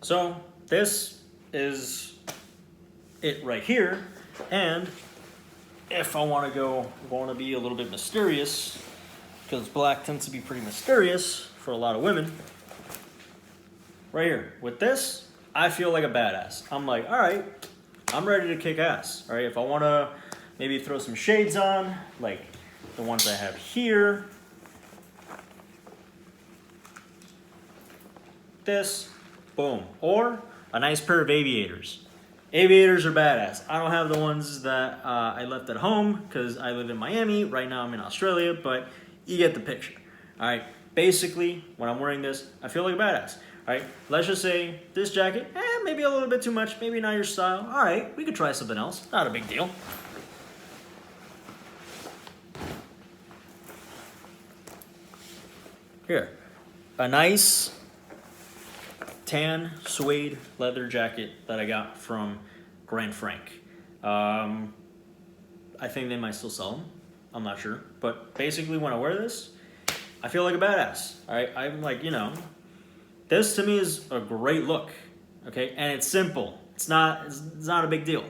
So this is it right here. And if I want to be a little bit mysterious, because black tends to be pretty mysterious for a lot of women. Right here, with this, I feel like a badass. I'm like, all right, I'm ready to kick ass. All right, if I want to maybe throw some shades on, like the ones I have here. This, boom. Or a nice pair of aviators. Aviators are badass. I don't have the ones that I left at home because I live in Miami. Right now I'm in Australia, but you get the picture. All right, basically, when I'm wearing this, I feel like a badass. All right, let's just say this jacket, maybe a little bit too much, maybe not your style. All right, we could try something else. Not a big deal. Here, a nice tan suede leather jacket that I got from Grand Frank. I think they might still sell them. I'm not sure. But basically when I wear this, I feel like a badass. All right? I'm like, this to me is a great look. Okay? And it's simple. It's not a big deal.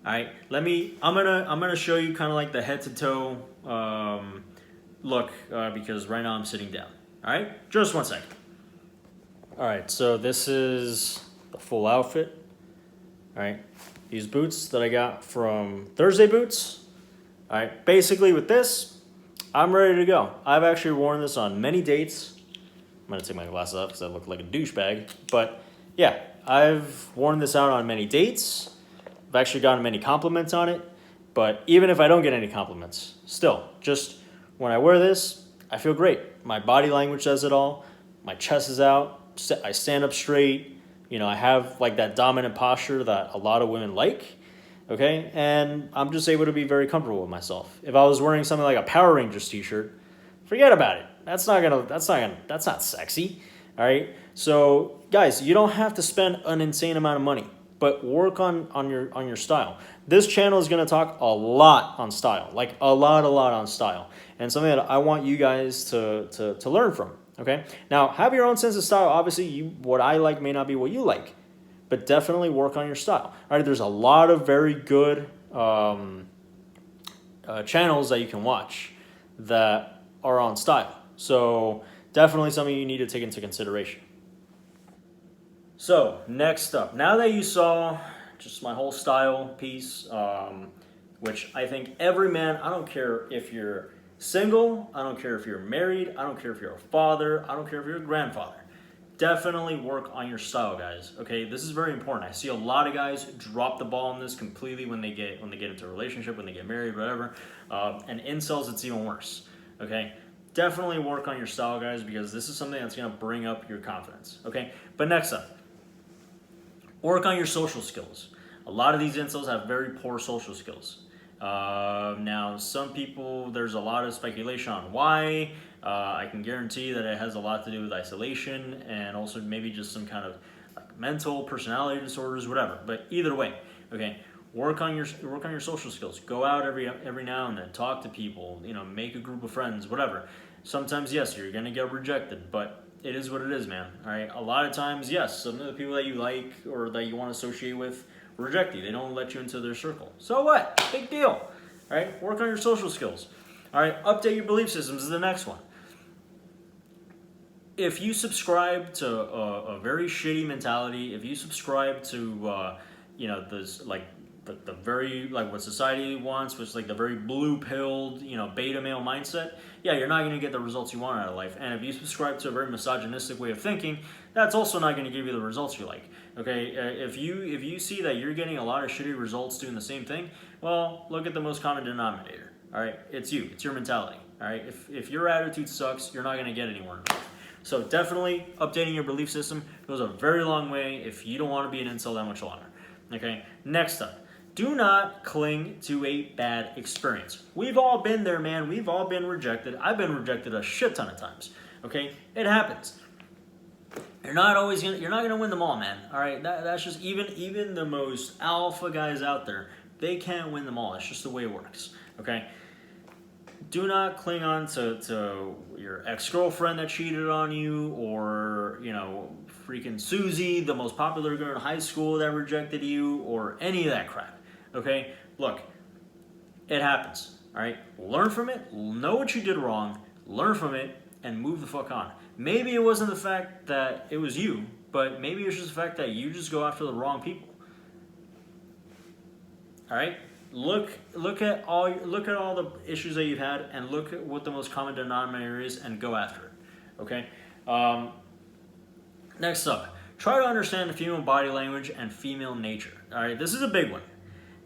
All right? I'm gonna show you kind of like the head to toe look because right now I'm sitting down. All right? Just 1 second. All right, so this is the full outfit. All right, these boots that I got from Thursday Boots. All right, basically with this, I'm ready to go. I've actually worn this on many dates. I'm gonna take my glasses off because I look like a douchebag. But yeah, I've worn this out on many dates. I've actually gotten many compliments on it. But even if I don't get any compliments, still, just when I wear this, I feel great. My body language says it all. My chest is out. I stand up straight. I have like that dominant posture that a lot of women like. Okay, and I'm just able to be very comfortable with myself. If I was wearing something like a Power Rangers t-shirt, forget about it. That's not sexy. All right. So guys, you don't have to spend an insane amount of money, but work on your style. This channel is going to talk a lot on style, like a lot on style, and something that I want you guys to learn from. Okay, now have your own sense of style. Obviously, what I like may not be what you like, but definitely work on your style. All right, there's a lot of very good channels that you can watch that are on style. So definitely something you need to take into consideration. So next up, now that you saw just my whole style piece, which I think every man, I don't care if you're single, I don't care if you're married, I don't care if you're a father, I don't care if you're a grandfather. Definitely work on your style, guys. Okay, this is very important. I see a lot of guys drop the ball on this completely when they get into a relationship, when they get married, whatever. And incels, it's even worse. Okay, definitely work on your style, guys, because this is something that's gonna bring up your confidence. Okay, but next up, work on your social skills. A lot of these incels have very poor social skills. Now, some people, there's a lot of speculation on why. I can guarantee that it has a lot to do with isolation and also maybe just some kind of like mental personality disorders, whatever. But either way, okay, work on your social skills. Go out every now and then, talk to people. Make a group of friends, whatever. Sometimes, yes, you're gonna get rejected, but it is what it is, man. All right. A lot of times, yes, some of the people that you like or that you want to associate with reject you. They don't let you into their circle. So what? Big deal. All right? Work on your social skills. All right? Update your belief systems is the next one. If you subscribe to a very shitty mentality, if you subscribe to, this like the very like what society wants, which is like the very blue-pilled, beta male mindset, yeah, you're not going to get the results you want out of life. And if you subscribe to a very misogynistic way of thinking, that's also not going to give you the results you like. Okay, if you see that you're getting a lot of shitty results doing the same thing, well, look at the most common denominator. All right, it's you. It's your mentality. All right, if your attitude sucks, you're not going to get anywhere. So definitely updating your belief system goes a very long way if you don't want to be an incel that much longer. Okay, next up. Do not cling to a bad experience. We've all been there, man. We've all been rejected. I've been rejected a shit ton of times. Okay, it happens. You're not gonna win them all, man. All right, that's just even the most alpha guys out there. They can't win them all. It's just the way it works. Okay. Do not cling on to your ex-girlfriend that cheated on you, or freaking Susie, the most popular girl in high school that rejected you, or any of that crap. Okay? Look, it happens. Alright? Learn from it, know what you did wrong, learn from it, and move the fuck on. Maybe it wasn't the fact that it was you, but maybe it's just the fact that you just go after the wrong people. Alright? Look at all the issues that you've had, and look at what the most common denominator is, and go after it. Okay? Next up, try to understand the female body language and female nature. Alright, this is a big one,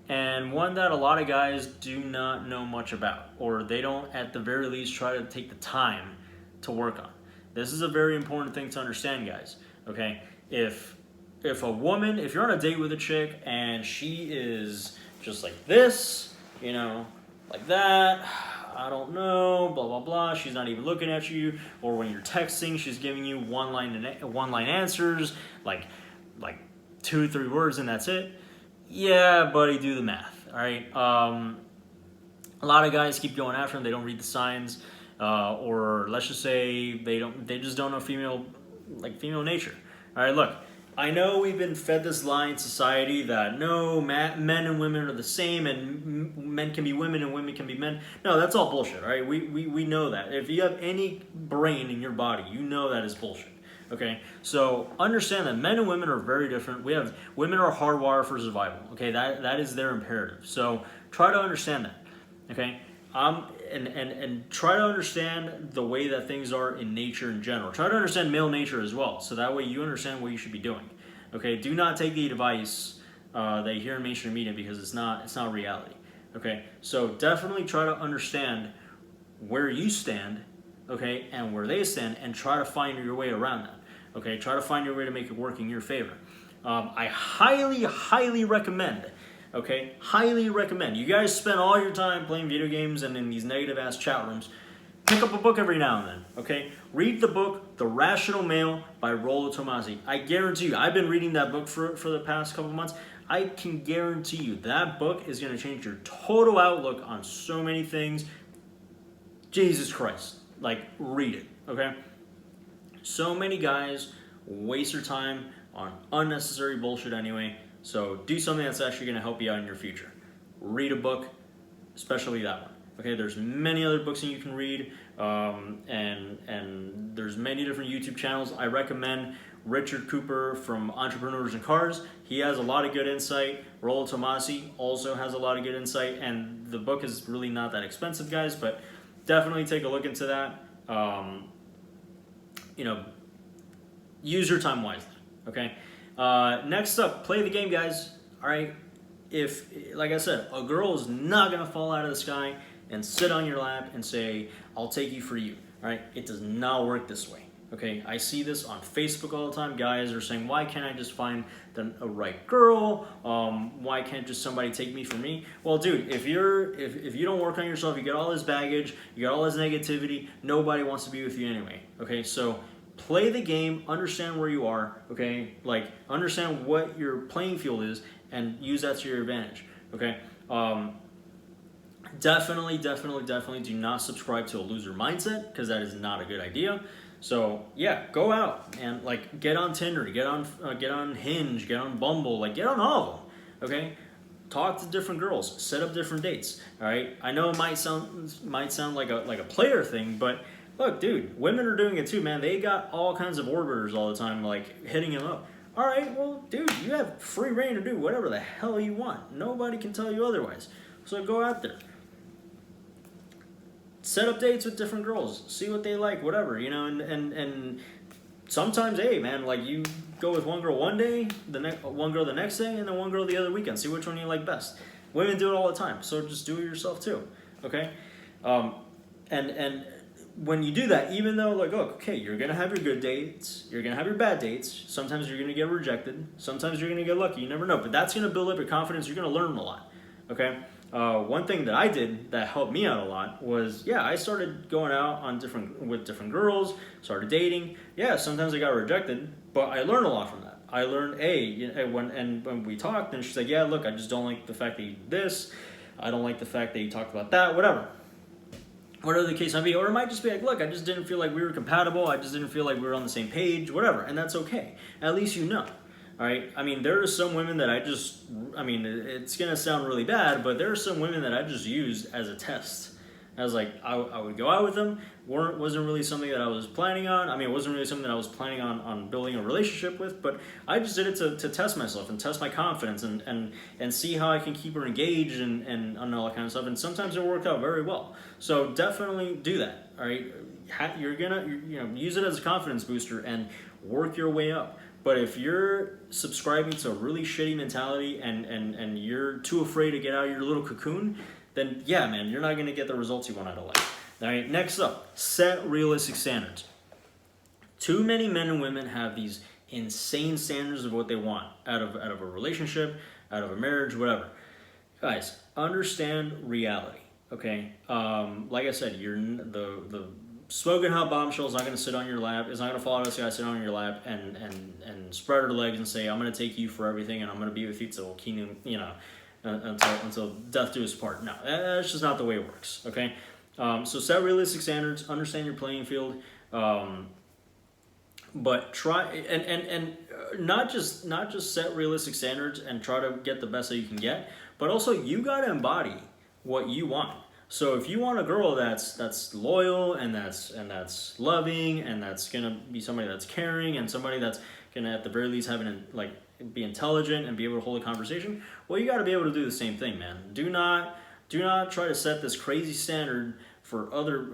and one that a lot of guys do not know much about, or they don't at the very least try to take the time to work on. This is a very important thing to understand, guys. Okay? If a woman, if you're on a date with a chick and she is just like this, you know, like that, I don't know, blah blah blah, she's not even looking at you, or when you're texting, she's giving you one line answers, like 2-3 words and that's it. Yeah, buddy, do the math. All right. A lot of guys keep going after them. They don't read the signs, or let's just say they just don't know female nature. All right, look. I know we've been fed this lie in society that no, men and women are the same, and men can be women and women can be men. No, that's all bullshit, all right? We know that. If you have any brain in your body, you know that is bullshit, okay? So understand that men and women are very different. Women are hardwired for survival, okay? That is their imperative. So try to understand that, okay? And try to understand the way that things are in nature in general. Try to understand male nature as well, so that way you understand what you should be doing. Okay, do not take the advice that you hear in mainstream media, because it's not reality. Okay, so definitely try to understand where you stand, okay, and where they stand, and try to find your way around that. Okay, try to find your way to make it work in your favor. I highly recommend. Okay, highly recommend. You guys spend all your time playing video games and in these negative ass chat rooms. Pick up a book every now and then, okay? Read the book, The Rational Male by Rollo Tomasi. I guarantee you, I've been reading that book for the past couple months. I can guarantee you that book is going to change your total outlook on so many things. Jesus Christ. Like, read it, okay? So many guys waste their time on unnecessary bullshit anyway. So do something that's actually going to help you out in your future. Read a book, especially that one. Okay, there's many other books that you can read, and there's many different YouTube channels. I recommend Richard Cooper from Entrepreneurs and Cars. He has a lot of good insight. Rollo Tomasi also has a lot of good insight, and the book is really not that expensive, guys, but definitely take a look into that. You know, use your time wisely, okay? Next up, play the game, guys. All right. If, like I said, a girl is not going to fall out of the sky and sit on your lap and say, I'll take you for you. All right. It does not work this way. Okay. I see this on Facebook all the time. Guys are saying, why can't I just find a right girl? Why can't just somebody take me for me? Well, dude, if you don't work on yourself, you get all this baggage, you got all this negativity, nobody wants to be with you anyway. Okay. So play the game, understand where you are, okay? Like, understand what your playing field is and use that to your advantage, okay? Definitely do not subscribe to a loser mindset, because that is not a good idea. So, yeah, go out and, like, get on Tinder, get on Hinge, get on Bumble, like, get on all of them, okay? Talk to different girls, set up different dates, all right? I know it might sound like a player thing, but look, dude, women are doing it too, man. They got all kinds of orbiters all the time, like, hitting him up. All right, well, dude, you have free reign to do whatever the hell you want. Nobody can tell you otherwise. So go out there. Set up dates with different girls. See what they like, whatever, you know, and sometimes, hey, man, like, you go with one girl one day, one girl the next day, and then one girl the other weekend. See which one you like best. Women do it all the time, so just do it yourself too, okay? And when you do that, even though, like, oh, okay, you're going to have your good dates, you're going to have your bad dates, sometimes you're going to get rejected, sometimes you're going to get lucky, you never know, but that's going to build up your confidence, you're going to learn a lot, okay? One thing that I did that helped me out a lot was, yeah, I started going out with different girls, started dating. Yeah, sometimes I got rejected, but I learned a lot from that. I learned, when we talked, and she's like, yeah, look, I just don't like the fact that you did this, I don't like the fact that you talked about that, whatever. whatever the case might be. Or it might just be like, look, I just didn't feel like we were compatible. I just didn't feel like we were on the same page, whatever. And that's okay. At least you know. All right. I mean, there are some women that it's going to sound really bad, but there are some women that I just used as a test. I was like, I would go out with them. Wasn't really something that I was planning on. I mean, it wasn't really something that I was planning on building a relationship with, but I just did it to test myself and test my confidence and see how I can keep her engaged and all that kind of stuff. And sometimes it worked out very well. So definitely do that. All right. You're going to use it as a confidence booster and work your way up. But if you're subscribing to a really shitty mentality and you're too afraid to get out of your little cocoon, then yeah, man, you're not going to get the results you want out of life. All right, next up, set realistic standards. Too many men and women have these insane standards of what they want out of a relationship, out of a marriage, whatever. Guys, understand reality, okay? Like I said, the smoking hot bombshell is not going to sit on your lap. It's not going to fall out of the sky, sit on your lap, and spread her legs and say, I'm going to take you for everything, and I'm going to be with you till until death do us part. No, that's just not the way it works. Okay, so set realistic standards. Understand your playing field, but try and not just set realistic standards and try to get the best that you can get, but also you gotta embody what you want. So if you want a girl that's loyal and that's loving and that's gonna be somebody that's caring and somebody that's gonna at the very least be intelligent and be able to hold a conversation, well, you got to be able to do the same thing, man. Do not try to set this crazy standard for other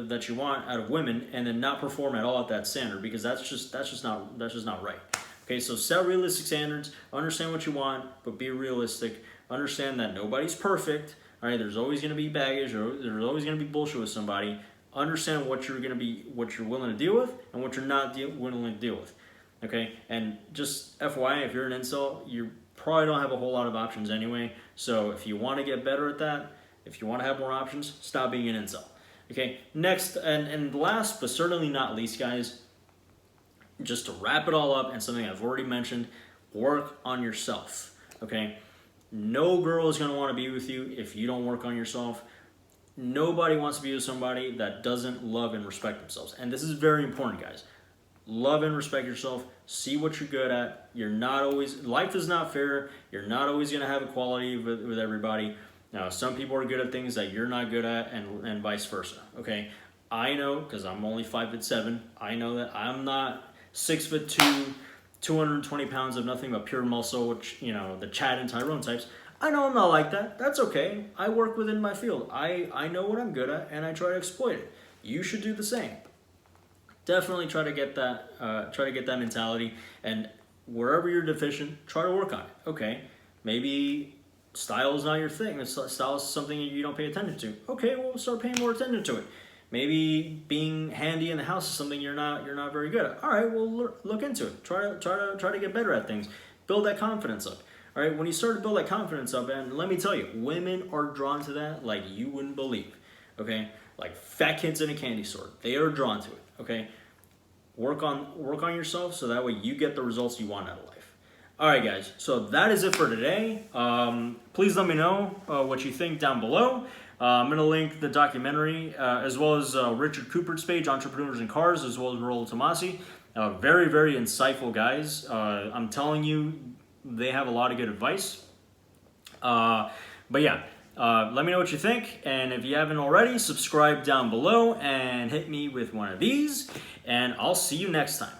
that you want out of women and then not perform at all at that standard, because that's just not right. Okay, so set realistic standards, understand what you want, but be realistic. Understand that nobody's perfect. All right, there's always going to be baggage, or there's always going to be bullshit with somebody. Understand what you're willing to deal with and what you're not willing to deal with. Okay, and just FYI, if you're an incel, you probably don't have a whole lot of options anyway. So if you want to get better at that, if you want to have more options, stop being an incel. Okay, next and last but certainly not least, guys, just to wrap it all up and something I've already mentioned, work on yourself. Okay, no girl is going to want to be with you if you don't work on yourself. Nobody wants to be with somebody that doesn't love and respect themselves. And this is very important, guys. Love and respect yourself. See what you're good at. Life is not fair. You're not always going to have equality with everybody. Now, some people are good at things that you're not good at, and vice versa. Okay, I know, because I'm only 5'7". I know that I'm not 6'2", 220 pounds of nothing but pure muscle, which the Chad and Tyrone types. I know I'm not like that. That's okay. I work within my field. I know what I'm good at, and I try to exploit it. You should do the same. Definitely try to get that mentality, and wherever you're deficient, try to work on it. Okay, maybe style is not your thing. Style is something you don't pay attention to. Okay, well, start paying more attention to it. Maybe being handy in the house is something you're not very good at. All right, well, look into it. Try to get better at things. Build that confidence up. All right, when you start to build that confidence up, and let me tell you, women are drawn to that like you wouldn't believe. Okay, like fat kids in a candy store, they are drawn to it. Okay, work on yourself so that way you get the results you want out of life. All right, guys, so that is it for today. Please let me know what you think down below. I'm going to link the documentary as well as Richard Cooper's page, Entrepreneurs in Cars, as well as Rollo Tomasi. Very, very insightful guys. I'm telling you, they have a lot of good advice. But yeah, let me know what you think. And if you haven't already, subscribe down below and hit me with one of these. And I'll see you next time.